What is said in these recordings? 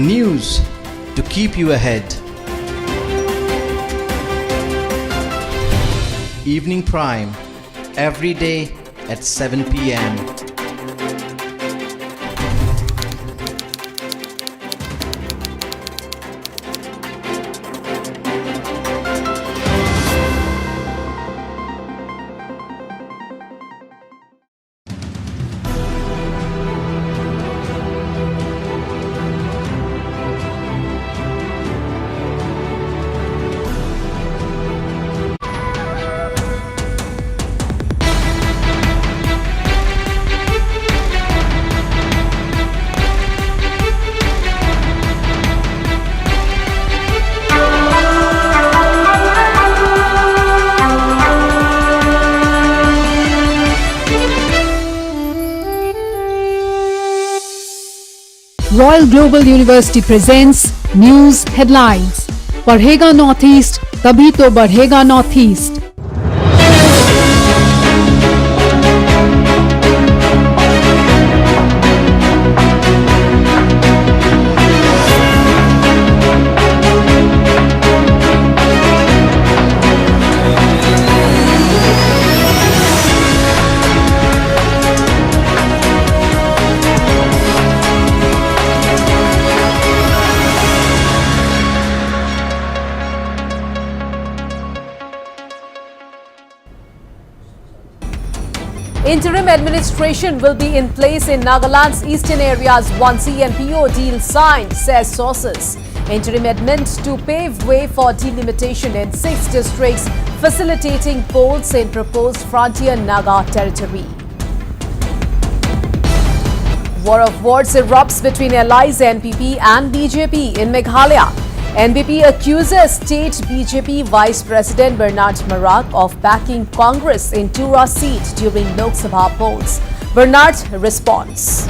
News to keep you ahead. Evening Prime, every day at 7 p.m. Royal Global University presents News Headlines. पढ़ेगा north east तभी तो बढ़ेगा north east. Interim administration will be in place in Nagaland's eastern areas once CNPO deal signed, says sources. Interim admin to pave way for delimitation in 6 districts, facilitating polls in proposed frontier Naga territory. War of words erupts between allies NPP and BJP in Meghalaya. NPP accuses state BJP Vice President Bernard Marak of backing Congress in Tura seat during Lok Sabha polls. Bernard responds.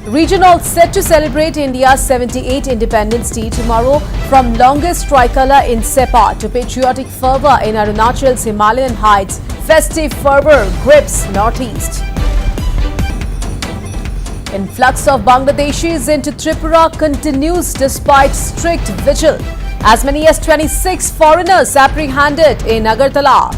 Region all set to celebrate India's 78th Independence Day tomorrow, from longest tricolour in Sepa to patriotic fervour in Arunachal's Himalayan heights. Festive fervour grips northeast. Influx of Bangladeshis into Tripura continues despite strict vigil. As many as 26 foreigners apprehended in Agartala.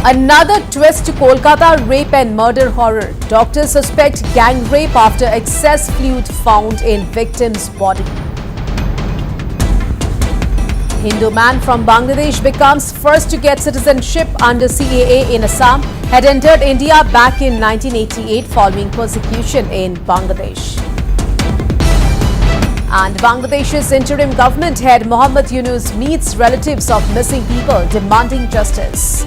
Another twist to Kolkata rape and murder horror. Doctors suspect gang rape after excess fluid found in victim's body. Hindu man from Bangladesh becomes first to get citizenship under CAA in Assam. Had entered India back in 1988 following persecution in Bangladesh. And Bangladesh's interim government head Mohammad Yunus meets relatives of missing people demanding justice.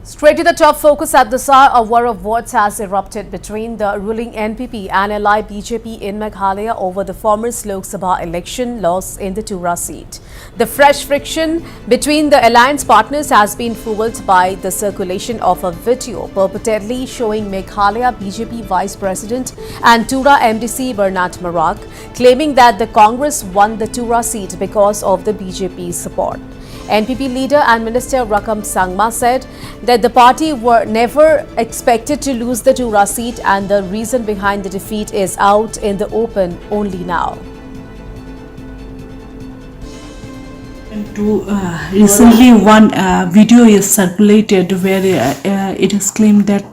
Straight to the top focus at this hour, a war of words has erupted between the ruling NPP and ally BJP in Meghalaya over the former Lok Sabha election loss in the Tura seat. The fresh friction between the alliance partners has been fueled by the circulation of a video purportedly showing Meghalaya BJP Vice President and Tura MDC Bernard Marak claiming that the Congress won the Tura seat because of the BJP support. NPP leader and Minister Rakam Sangma said that the party were never expected to lose the Tura seat and the reason behind the defeat is out in the open only now. Recently, one video is circulated where it is claimed that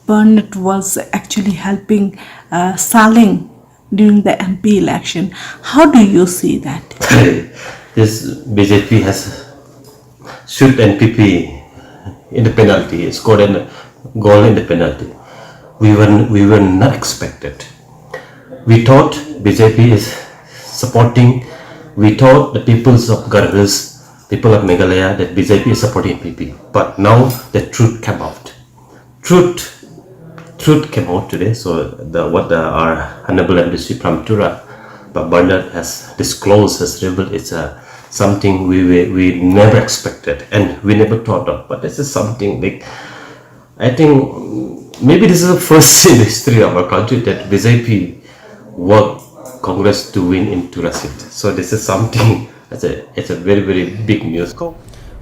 Bernard was actually helping Saling during the MP election. How do you see that? This BJP has shoot NPP in the penalty, scored a goal in the penalty. We were not expected. We thought BJP is supporting. We thought the peoples of Garhwals, people of Meghalaya, that BJP is supporting NPP. But now the truth came out. Truth truth came out today. So our Honorable Embassy from Tura, but Bernard has disclosed, has revealed, it's something we never expected and we never thought of. But this is something like, I think maybe this is the first in the history of our country that BJP worked Congress to win in Tura seat. So this is something, it's a very, very big news.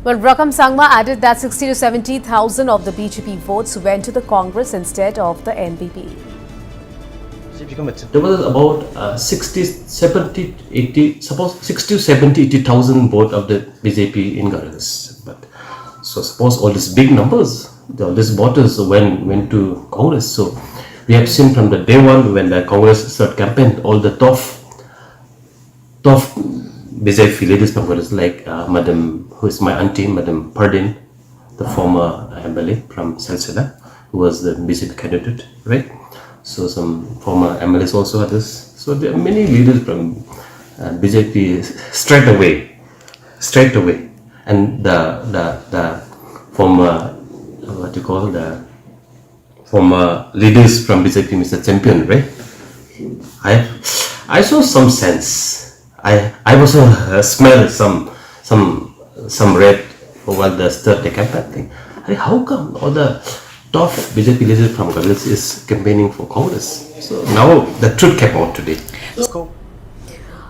Well, Rakam Sangma added that 60 to 70,000 of the BJP votes went to the Congress instead of the NPP. There was about 60, 70, 80, suppose 60 to 70, 80,000 vote of the BJP in Congress. But so suppose all these big numbers, all these voters went to Congress. So we have seen from the day one when the Congress started campaign, all the tough BJP ladies from Congress, like Madam, who is my auntie, Madam Pardin, the former MLA from Silsila, who was the BJP candidate, right? So some former MLAs also had this. So there are many leaders from BJP straight away, and the former former leaders from BJP, Mr. Champion, right? I saw some sense. I also smelled some red while the start the campaign thing. How come all the top BJP leaders from Congress is campaigning for Congress? So now the truth came out today.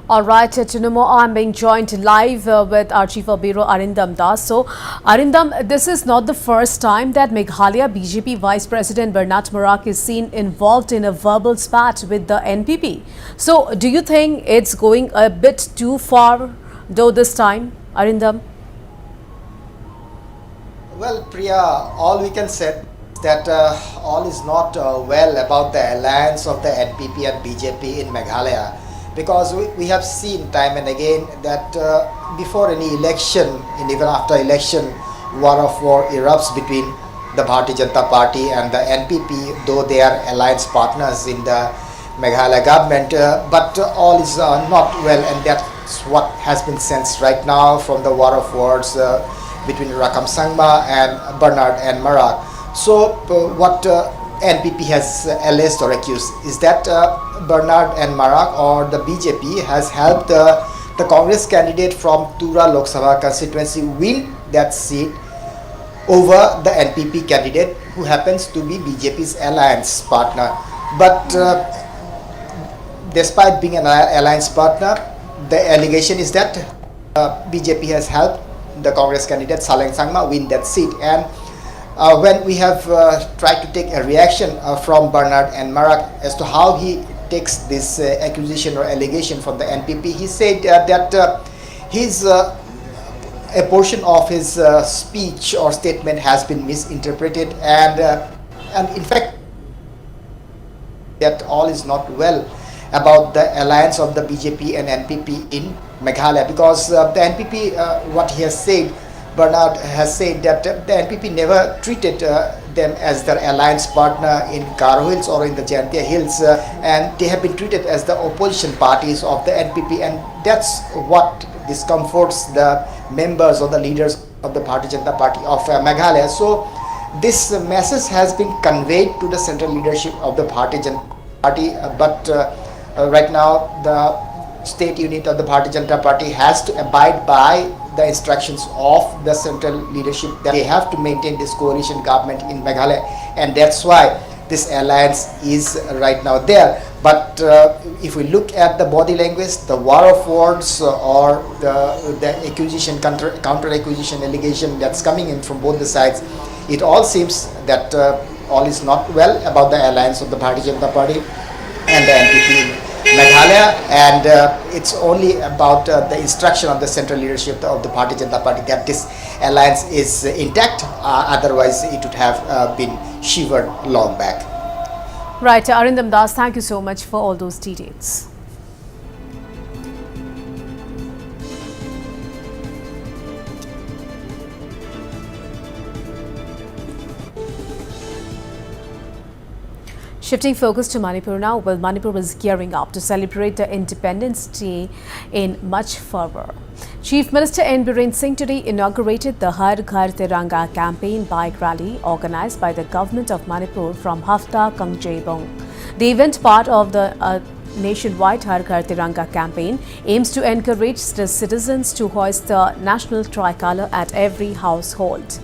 All right, Chinamo, I'm being joined live with our Chief of Bureau, Arindam Das. So, Arindam, this is not the first time that Meghalaya BJP Vice President Bernard Marak is seen involved in a verbal spat with the NPP. So, do you think it's going a bit too far, though, this time, Arindam? Well, Priya, all we can say is that all is not well about the alliance of the NPP and BJP in Meghalaya. Because we have seen time and again that before any election and even after election, war erupts between the Bharatiya Janata Party and the NPP, though they are alliance partners in the Meghalaya government. But all is not well, and that's what has been sensed right now from the war of words between Rakam Sangma and Bernard and Marak. So what NPP has alleged or accused is that Bernard and Marak or the BJP has helped the Congress candidate from Tura Lok Sabha constituency win that seat over the NPP candidate who happens to be BJP's alliance partner. But despite being an alliance partner, the allegation is that BJP has helped the Congress candidate Saleng Sangma win that seat. And when we have tried to take a reaction from Bernard and Marak as to how he takes this accusation or allegation from the NPP, he said that his a portion of his speech or statement has been misinterpreted, and in fact that all is not well about the alliance of the BJP and NPP in Meghalaya, because the NPP, what he has said, Bernard has said that the NPP never treated them as their alliance partner in Garo Hills or in the Jaintia Hills, and they have been treated as the opposition parties of the NPP, and that's what discomforts the members or the leaders of the Bharatiya Janata Party of Meghalaya. So this message has been conveyed to the central leadership of the Bharatiya Janata Party, but right now the state unit of the Bharatiya Janata Party has to abide by the instructions of the central leadership that they have to maintain this coalition government in Meghalaya, and that's why this alliance is right now there. But if we look at the body language, the war of words or the accusation, counter accusation allegation that's coming in from both the sides, it all seems that all is not well about the alliance of the Bharatiya Janata Party and the NPP in Meghalaya, and it's only about the instruction of the central leadership of the Bharatiya Janata Party that this alliance is intact, otherwise it would have been shivered long back. Right, Arindam Das, thank you so much for all those details. Shifting focus to Manipur now, well, Manipur is gearing up to celebrate the Independence Day in much fervor. Chief Minister N. Biren Singh today inaugurated the Har Ghar Tiranga campaign bike rally organized by the government of Manipur from Hafta Kangjebong. The event, part of the nationwide Har Ghar Tiranga campaign, aims to encourage the citizens to hoist the national tricolour at every household.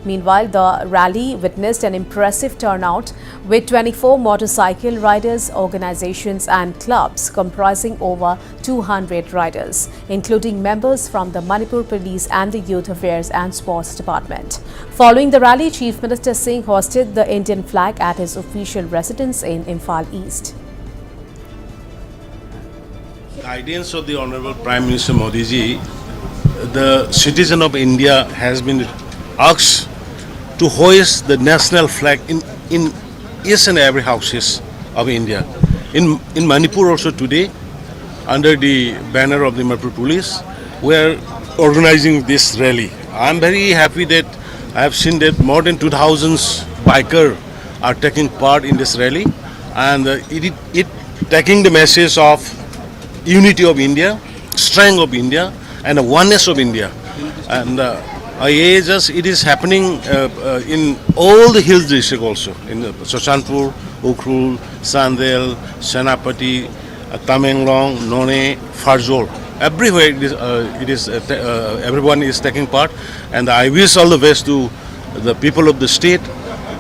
Meanwhile, the rally witnessed an impressive turnout with 24 motorcycle riders, organizations and clubs comprising over 200 riders, including members from the Manipur Police and the Youth Affairs and Sports Department. Following the rally, Chief Minister Singh hosted the Indian flag at his official residence in Imphal East. Guidance of the Honorable Prime Minister Modi ji, the citizen of India has been asked to hoist the national flag in each and every houses of India. In Manipur also today, under the banner of the Manipur Police, we are organizing this rally. I am very happy that I have seen that more than 2,000 bikers are taking part in this rally, and it taking the message of unity of India, strength of India, and the oneness of India. And it is happening in all the hill districts also, in Shoshanpur, Ukhrul, Sandel, Senapati, Tamenglong, None, Farzol. Everywhere everyone is taking part, and I wish all the best to the people of the state,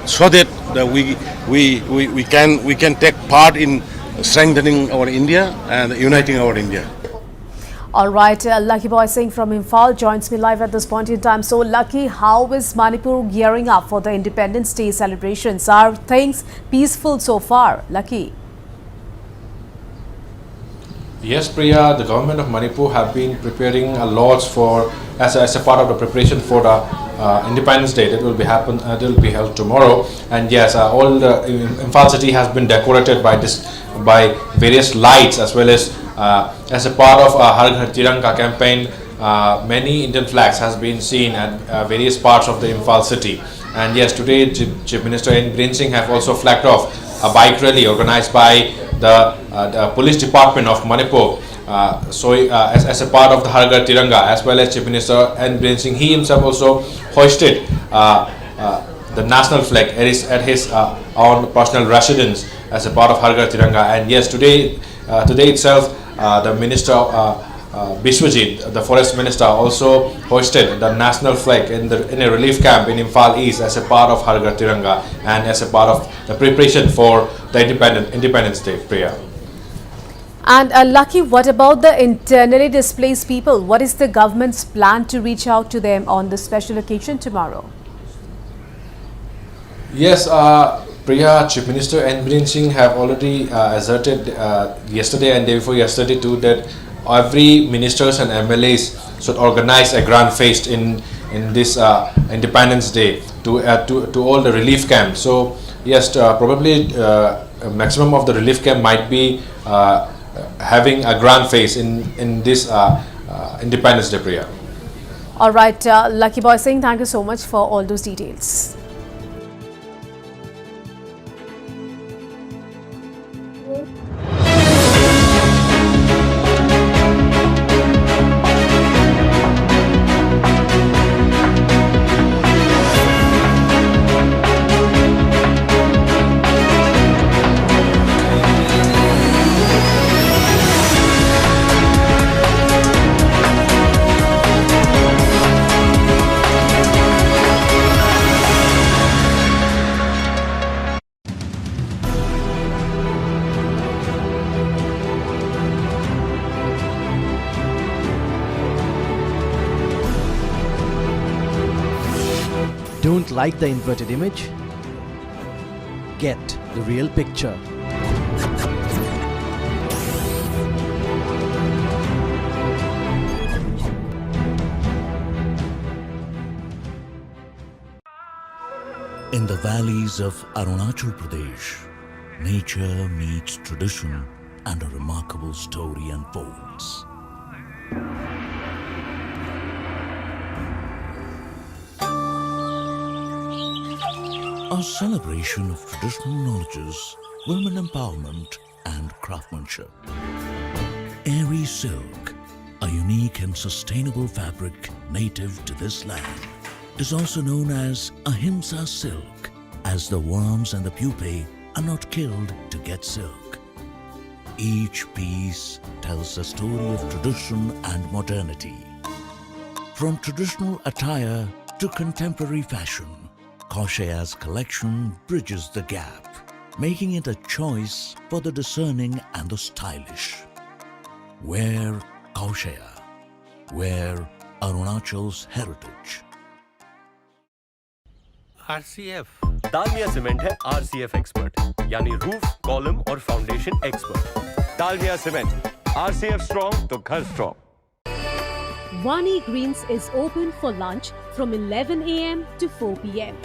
so that we can take part in strengthening our India and uniting our India. All right, Lucky Boy Singh from Imphal joins me live at this point in time. So, Lucky, how is Manipur gearing up for the Independence Day celebrations? Are things peaceful so far? Lucky? Yes, Priya, the government of Manipur have been preparing a lot for as a part of the preparation for the Independence Day that will be held tomorrow. And yes, all the Imphal city has been decorated by various lights, as well as a part of Har Ghar Tiranga campaign. Many Indian flags has been seen at various parts of the Imphal city. And yes, today Chief Minister N. Biren Singh have also flagged off a bike rally organized by the Police Department of Manipur. As a part of the Har Ghar Tiranga, as well as Chief Minister N. Biren Singh, he himself also hoisted the national flag at his own personal residence as a part of Har Ghar Tiranga. And yes, today itself, the Minister Biswajit, the Forest Minister, also hoisted the national flag in a relief camp in Imphal East as a part of Har Ghar Tiranga and as a part of the preparation for the Independence Day prayer. And Lucky, what about the internally displaced people? What is the government's plan to reach out to them on this special occasion tomorrow? Yes, Priya, Chief Minister N. Biren Singh have already asserted yesterday and day before yesterday too that every ministers and MLAs should organize a grand feast in this Independence Day to all the relief camps. So yes, probably a maximum of the relief camp might be having a grand feast in this Independence Day prayer. All right, Lucky Boy Singh, thank you so much for all those details. Don't like the inverted image? Get the real picture. In the valleys of Arunachal Pradesh, nature meets tradition and a remarkable story unfolds. A celebration of traditional knowledges women empowerment, and craftsmanship. Airy silk, a unique and sustainable fabric native to this land, is also known as Ahimsa silk, as the worms and the pupae are not killed to get silk. Each piece tells the story of tradition and modernity. From traditional attire to contemporary fashion, Kaushaya's collection bridges the gap, making it a choice for the discerning and the stylish. Wear Kaushaya. Wear Arunachal's heritage. RCF Dalmia cement है RCF expert यानी roof, column और foundation expert. Dalmia cement RCF strong तो घर strong. Vani Greens is open for lunch from 11 a.m. to 4 p.m.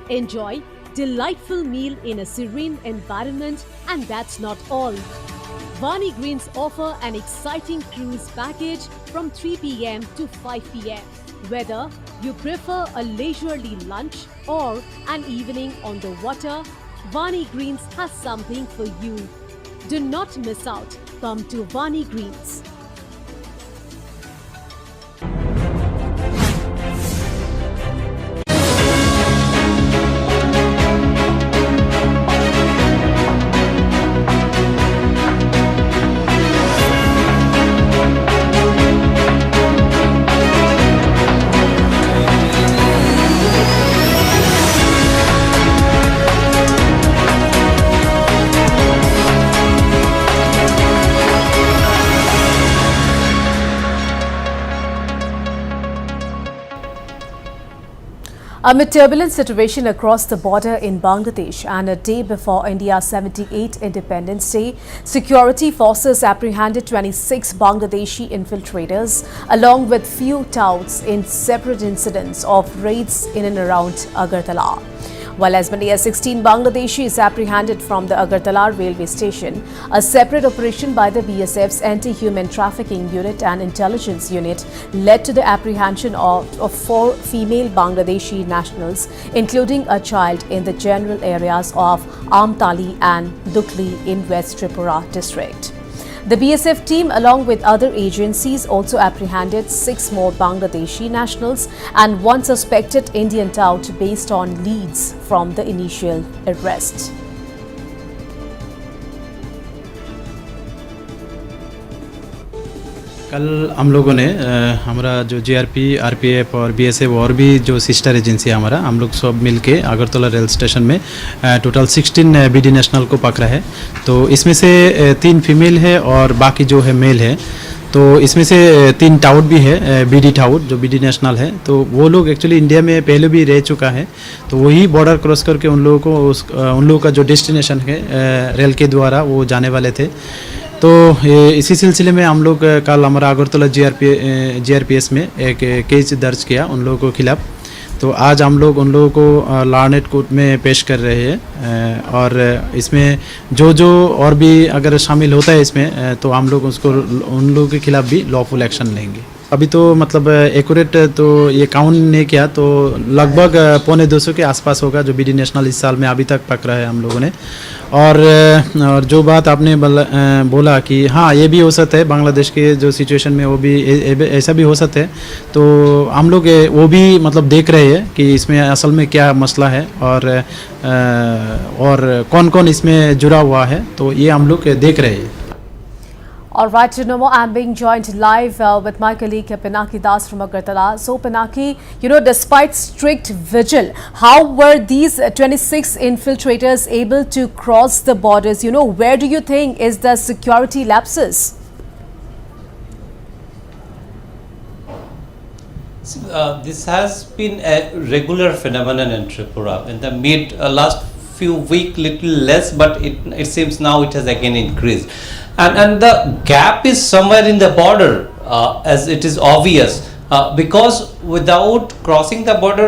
Enjoy delightful meal in a serene environment, and that's not all. Vani Greens offer an exciting cruise package from 3 p.m. to 5 p.m. Whether you prefer a leisurely lunch or an evening on the water, Vani Greens has something for you. Do not miss out. Come to Vani Greens. Amid turbulent situation across the border in Bangladesh and a day before India's 78th Independence Day, security forces apprehended 26 Bangladeshi infiltrators along with few touts in separate incidents of raids in and around Agartala. While as many as 16 Bangladeshis apprehended from the Agartala railway station, a separate operation by the BSF's Anti-Human Trafficking Unit and Intelligence Unit led to the apprehension of 4 female Bangladeshi nationals, including a child in the general areas of Amtali and Dukli in West Tripura district. The BSF team, along with other agencies, also apprehended 6 more Bangladeshi nationals and 1 suspected Indian tout based on leads from the initial arrest. कल हम लोगों ने हमारा जो GRP, RPF और BSF और भी जो सिस्टर एजेंसी है हमारा, हम लोग सब मिलके अगरतला रेल स्टेशन में टोटल 16 बीडी नेशनल को पकड़ा है। तो इसमें से 3 फीमेल है और बाकी जो है मेल है। तो इसमें से 3 टाउट भी है, बीडी टाउट जो बीडी नेशनल है। तो वो लोग एक्चुअली इंडिया में पहले भी रह चुका है। तो वही बॉर्डर क्रॉस करके उन लोगों का जो डेस्टिनेशन है रेल के द्वारा वो जाने वाले थे। तो इसी सिलसिले में हम लोग कल हमारा अगरतला जीआरपीएस में एक केस दर्ज किया उन लोगों के खिलाफ। तो आज हम लोग उन लोगों को लार्नेट कोर्ट में पेश कर रहे हैं और इसमें जो और भी अगर शामिल होता है इसमें तो हम लोग उसको उन लोगों के खिलाफ भी लॉफुल एक्शन लेंगे। अभी तो मतलब एक्यूरेट तो ये काउंट नहीं किया, तो लगभग 250 के आसपास होगा जो बीडी नेशनल इस साल में अभी तक पकड़ा है हम लोगों ने। और जो बात आपने बोला कि हाँ ये भी हो सकता है बांग्लादेश के जो सिचुएशन में वो भी ऐसा भी हो सकता है। तो हम लोग वो भी मतलब देख रहे हैं कि इसमें असल में क्या मसला है और कौन कौन इसमें जुड़ा हुआ है। तो ये हम लोग देख रहे हैं। All right, you know, I'm being joined live with my colleague Pinaki Das from Agartala. So, Pinaki, you know, despite strict vigil, how were these 26 infiltrators able to cross the borders? You know, where do you think is the security lapses? This has been a regular phenomenon in Tripura. In the last few weeks, little less, but it seems now it has again increased. And the gap is somewhere in the border, as it is obvious, because without crossing the border,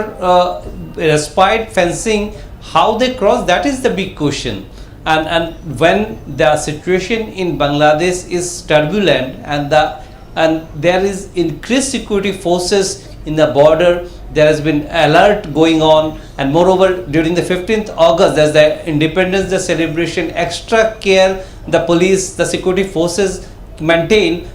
despite fencing, how they cross, that is the big question. And when the situation in Bangladesh is turbulent and there is increased security forces in the border, there has been alert going on, and moreover during the 15th August there's the Independence Day celebration. Extra care the police, the security forces maintain.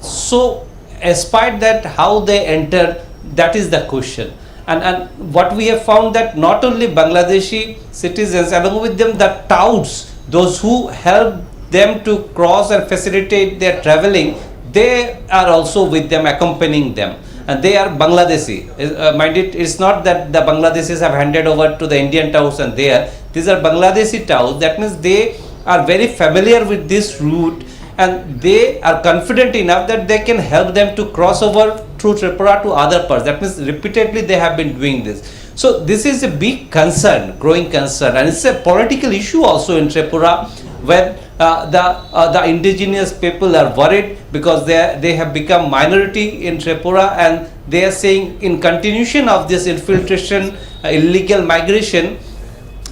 So despite that, how they enter, that is the question. And what we have found that not only Bangladeshi citizens, along with them the touts, those who help them to cross and facilitate their traveling, they are also with them, accompanying them, and they are Bangladeshi. Mind it, it's not that the Bangladeshis have handed over to the Indian touts and these are Bangladeshi touts. That means they are very familiar with this route, and they are confident enough that they can help them to cross over through Tripura to other parts. That means repeatedly they have been doing this. So this is a big concern, growing concern, and it's a political issue also in Tripura, where the indigenous people are worried because they have become minority in Tripura, and they are saying in continuation of this infiltration, illegal migration,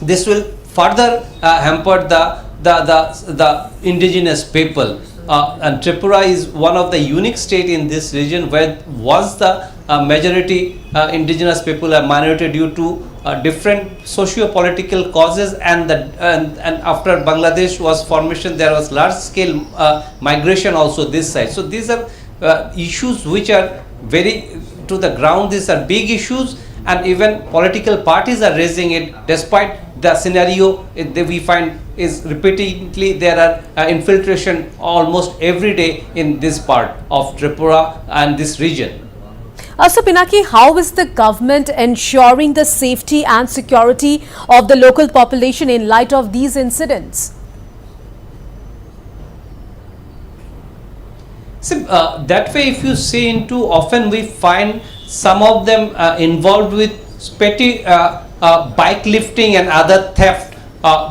this will further hamper the indigenous people. And Tripura is one of the unique state in this region where was the majority indigenous people are minority due to different socio-political causes, and after Bangladesh was formation, there was large scale migration also this side. So these are issues which are very to the ground. These are big issues, and even political parties are raising it, despite the scenario that we find is repeatedly there are infiltration almost every day in this part of Tripura and this region. So Pinaki, how is the government ensuring the safety and security of the local population in light of these incidents? See, that way if you see into, often we find some of them involved with petty bike lifting and other theft,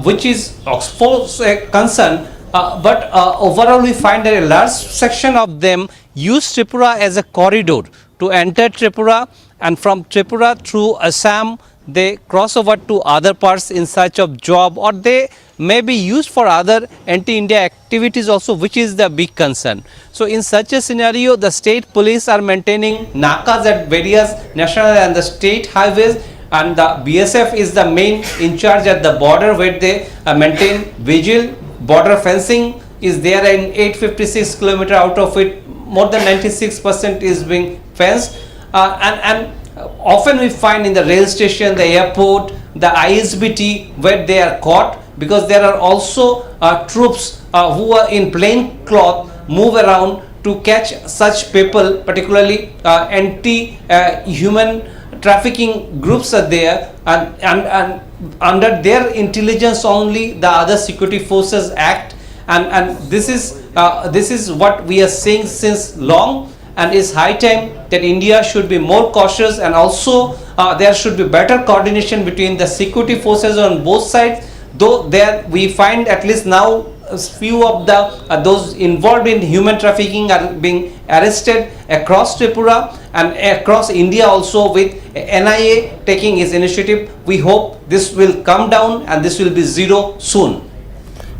which is of course a concern, but overall we find that a large section of them use Tripura as a corridor to enter Tripura, and from Tripura through Assam they cross over to other parts in search of job, or they may be used for other anti-India activities also, which is the big concern. So in such a scenario, the state police are maintaining nakas at various national and the state highways, and the BSF is the main in charge at the border, where they maintain vigil. Border fencing is there in 856 km, out of it more than 96% is being fenced, and often we find in the rail station, the airport, the ISBT, where they are caught, because there are also troops who are in plain cloth move around to catch such people, particularly anti-human trafficking groups are there, and under their intelligence only the other security forces act, and this is what we are saying since long, and it's high time that India should be more cautious, and also there should be better coordination between the security forces on both sides, though there we find at least now a few of the those involved in human trafficking are being arrested across Tripura and across India also, with NIA taking its initiative. We hope this will come down and this will be zero soon.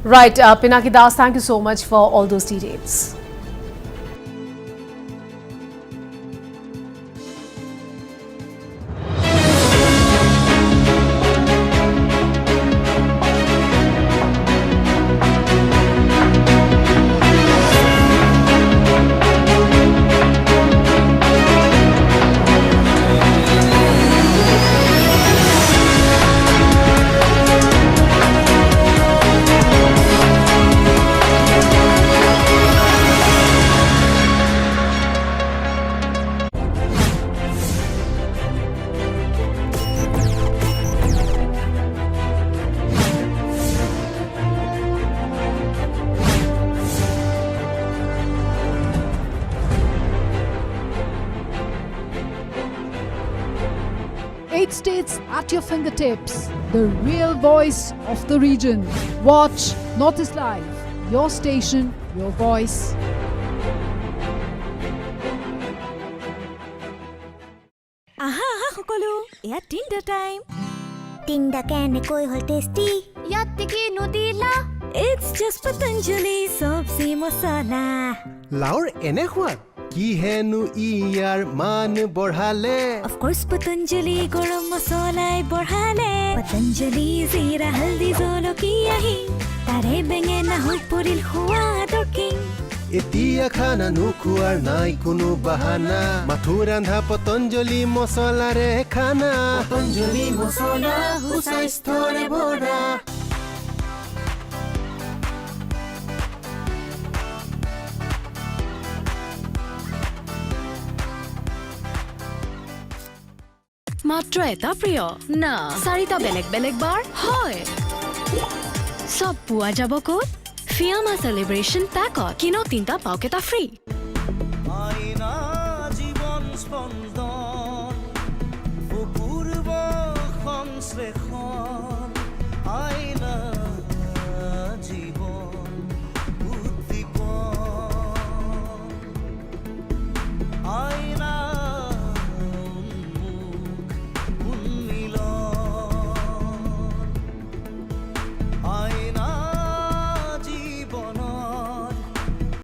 Right, Pinaki Das, thank you so much for all those details. Eight states at your fingertips. The real voice of the region. Watch Northeast Live. Your station, your voice. Aha, সকলো এয়া টিন্ডা time টিন্ডা কেনেকৈ হল tasty ইয়াতে কি নদিলা it's just Patanjali সবজি মছলা লাউৰ এনে সোৱাদ কিহেনো ইয়াৰ মান বঢ়ালে Of course পতঞ্জলি গৰম মছলাই বঢ়ালে পতঞ্জলি জিৰা হালদি জলকীয়া হি তাৰে বেঙেনা হৈ পৰিল সোৱাদৰ কিং এতিয়া খানা নোখোৱাৰ নাই কোনো বাহানা মাথো ৰান্ধা পতঞ্জলি মছলাৰে খানা পতঞ্জলি মছলা সুস্বাস্থ্যৰে ভৰা মাত্ৰ এটা প্ৰিয় না চাৰিটা বেলেগ বেলেগ বাৰ হয় সব পোৱা যাব ক'ত ফিয়ামা সেলিব্রেশন প্যাকত কিনো 3টা পাওক এটা ফ্ৰী আইনা জীবন স্পন্দন পূর্ব সংশ্লেষ